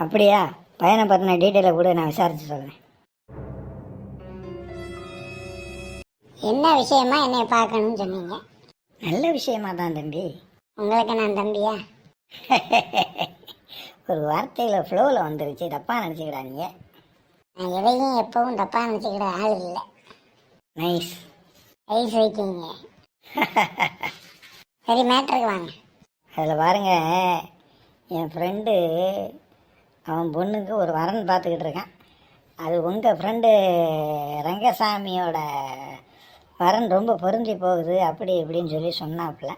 அப்படியா? பையனை பற்றின டீட்டெயிலை கூட நான் விசாரித்து சொல்கிறேன். என்ன விஷயமா என்னை பார்க்கணும்னு சொன்னீங்க? நல்ல விஷயமா தான் தம்பி. உங்களுக்கு நான் தம்பியா? ஒரு வார்த்தையில் ஃப்ளோவில் வந்துருச்சு, தப்பாக நினச்சிக்கிடாதீங்க. நான் எதையும் எப்பவும் தப்பாக நினச்சிக்கிற ஆள் இல்லை. நைஸ். ஐஸ் வைக்கிங்க. சரி, மேட்ருக்கு வாங்க. அதில் பாருங்க, என் ஃப்ரெண்டு அவன் பொண்ணுக்கு ஒரு வரன் பார்த்துக்கிட்டு இருக்கான். அது உங்கள் ஃப்ரெண்டு ரங்கசாமியோட வரன் ரொம்ப பொருந்தி போகுது அப்படி இப்படின்னு சொல்லி சொன்னாப்புல.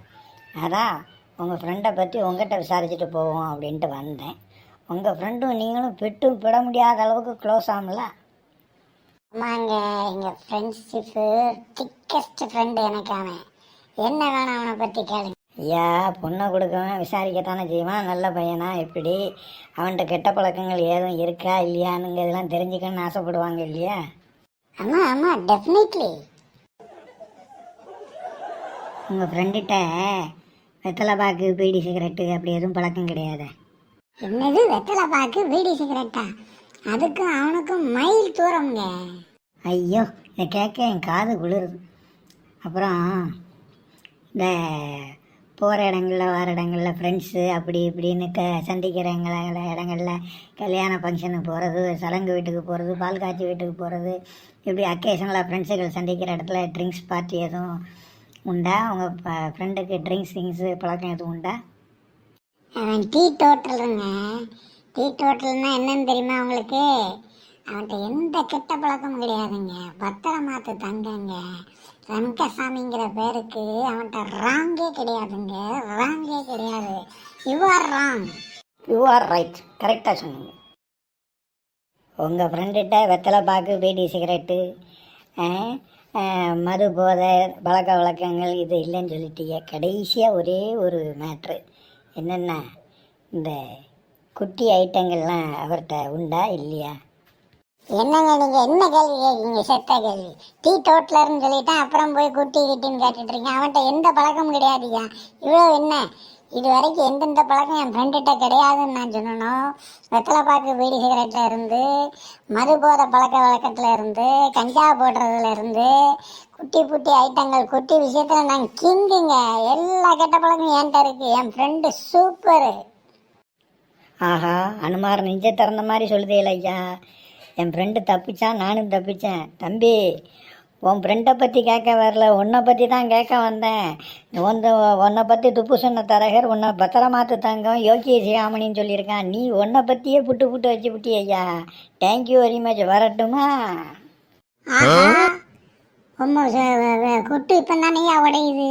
அதான் உங்கள் ஃப்ரெண்டை பற்றி உங்கள்கிட்ட விசாரிச்சுட்டு போவோம் அப்படின்ட்டு வந்தேன். உங்கள் ஃப்ரெண்டும் நீங்களும் விட்டும் விட முடியாத அளவுக்கு க்ளோஸ் ஆகல? ஆமாங்க, எங்கள் ஃப்ரெண்ட்ஷிப்பு திக்கஸ்ட் ஃப்ரெண்டு எனக்கு. அவன் என்ன வேணும் அவனை பற்றி கேளுங்க. ஐயா, பொண்ணை கொடுக்கவன் விசாரிக்கத்தானே செய்வான். நல்ல பையனா எப்படி, அவன்கிட்ட கெட்ட பழக்கங்கள் ஏதும் இருக்கா இல்லையானுங்க இதெல்லாம் தெரிஞ்சுக்கணும்னு ஆசைப்படுவாங்க இல்லையா? ஆமாம் ஆமாம், டெஃபினெட்லி. உங்கள் ஃப்ரெண்டுகிட்ட வெத்தலை பாக்கு பீடி சிகரெட்டு அப்படி எதுவும் பழக்கம் கிடையாது? என்னது வெத்தலை பாக்கு பீடி சிகரெட்டா? அதுக்கும் அவனுக்கும் மைல் தூரம்ங்க. ஐயோ, இதை கேட்க என் காது குளிருது. அப்புறம் இந்த போகிற இடங்களில் வர இடங்களில் ஃப்ரெண்ட்ஸு அப்படி இப்படின்னு சந்திக்கிற இடங்களில் கல்யாண ஃபங்க்ஷனுக்கு போகிறது, சலங்கு வீட்டுக்கு போகிறது, பால் காய்ச்சி வீட்டுக்கு போகிறது, இப்படி அக்கேஷனலாக ஃப்ரெண்ட்ஸுகள் சந்திக்கிற இடத்துல ட்ரிங்க்ஸ் பார்ட்டி எதுவும் உண்டா? உங்கள் ஃப்ரெண்டுக்கு ட்ரிங்க்ஸு பழக்கம் எதுவும் உண்டா? அவன் டீ டோட்டலுங்க. டீ டோட்டல்னா என்னன்னு தெரியுமா உங்களுக்கு? அவன்கிட்ட எந்த கெட்ட பழக்கமும் கிடையாதுங்க. பத்திர மாற்று தங்கங்க. ரங்கசாமிங்கிற பேருக்கு அவன்கிட்ட ராங்கே கிடையாதுங்க. ராங்கே கிடையாது. You are wrong. You are right. கரெக்டாக சொன்னீங்க. உங்கள் ஃப்ரெண்டுகிட்ட வெத்தலை பாக்கு பீடி சிகரெட்டு மது போதை பழக்க வழக்கங்கள் இது இல்லைன்னு சொல்லிட்டீங்க. கடைசியாக ஒரே ஒரு மேட்ரு என்னென்னா, இந்த குட்டி ஐட்டங்கள்லாம் அவர்கிட்ட உண்டா இல்லையா? என்னங்க நீங்கள் என்ன கேள்வி கேட்குறீங்க? செத்த கேள்வி. டீ டோட்டலர்னு சொல்லிட்டேன், அப்புறம் போய் குட்டி கிட்டின்னு கேட்டுட்டு இருக்கீங்க. அவன்கிட்ட எந்த பழக்கமும் கிடையாதுயா. இவ்வளோ என்ன, இது வரைக்கும் எந்தெந்த பழக்கம் என் ஃப்ரெண்டுகிட்ட கிடையாதுன்னு நான் சொல்லணும். வெத்தலை பாக்கு பீடி சிகரெட்டில் இருந்து, மது போதை பழக்க வழக்கத்தில் இருந்து, கஞ்சா போடுறதுல இருந்து, குட்டி குட்டி ஐட்டங்கள் குட்டி விஷயத்தில் நான் கிங்குங்க. எல்லா கெட்ட பழக்கம் என்கிட்ட இருக்குது. என் ஃப்ரெண்டு சூப்பரு. ஆஹா, அனுமார் நெஞ்ச திறந்த மாதிரி சொல்லுதே ஐயா. என் ஃப்ரெண்டு தப்பிச்சான், நானும் தப்பிச்சேன். தம்பி, உன் ஃப்ரெண்டை பற்றி கேட்க வரல, உன்னை பற்றி தான் கேட்க வந்தேன். உன்னை பற்றி துப்பு சொன்ன தரகர் உன்னை பத்திரமாத்து தங்கம் யோகிய சியாமணின்னு சொல்லியிருக்கான். நீ உன்னை பற்றியே புட்டு புட்டு வச்சு புட்டி ஐயா. Thank you very much. வரட்டுமா? குட்டு இப்போ தானே உடையுது.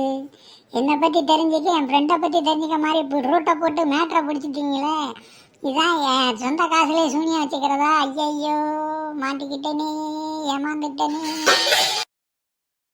என்னை பற்றி தெரிஞ்சுக்க, என் ஃப்ரெண்டை பற்றி தெரிஞ்சுக்க மாதிரி இப்போ ரூட்டை போட்டு மேட்ரை பிடிச்சிட்டிங்களே. இதான் என் சொந்த காசுலேயே சூனியம் வச்சுக்கிறதா? ஐயையோ, மாட்டிக்கிட்டேனே, ஏமாந்துட்டேனே.